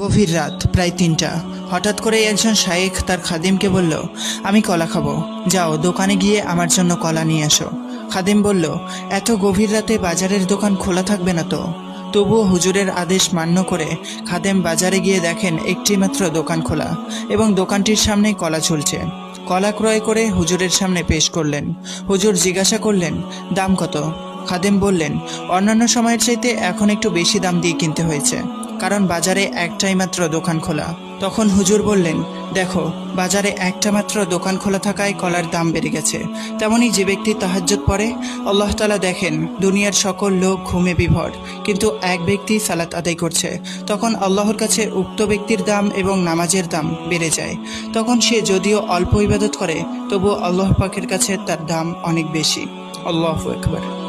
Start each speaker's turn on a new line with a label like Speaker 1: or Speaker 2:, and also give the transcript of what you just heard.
Speaker 1: গভীর রাত প্রায় ৩টা। হঠাৎ করে একজন শায়েখ তার খাদিমকে বলল, আমি কলা খাবো, যাও দোকানে গিয়ে আমার জন্য কলা নিয়ে আসো। খাদিম বলল, এত গভীর রাতে বাজারের দোকান খোলা থাকবে না তো? তবুও হুজুরের আদেশ মান্য করে খাদেম বাজারে গিয়ে দেখেন একটি মাত্র দোকান খোলা এবং দোকানটির সামনে কলা ঝুলছে। কলা ক্রয় করে হুজুরের সামনে পেশ করলেন। হুজুর জিজ্ঞাসা করলেন, দাম কত? খাদেম বললেন, অন্যান্য সময়ের চাইতে এখন একটু বেশি দাম দিয়ে কিনতে হয়েছে, কারণ বাজারে একটাই মাত্র দোকান খোলা। তখন হুজুর বললেন, দেখো, বাজারে একটা মাত্র দোকান খোলা থাকায় কলার দাম বেড়ে গেছে। তেমনি যে ব্যক্তি তাহাজ্জুদ পড়ে, আল্লাহ তাআলা দেখেন দুনিয়ার সকল লোক ঘুমে বিভোর, কিন্তু এক ব্যক্তি সালাত আদায় করছে, তখন আল্লাহর কাছে উক্ত ব্যক্তির দাম এবং নামাজের দাম বেড়ে যায়। তখন সে যদিও অল্প ইবাদত করে, তবু আল্লাহ পাকের কাছে তার দাম অনেক বেশি। আল্লাহু আকবার।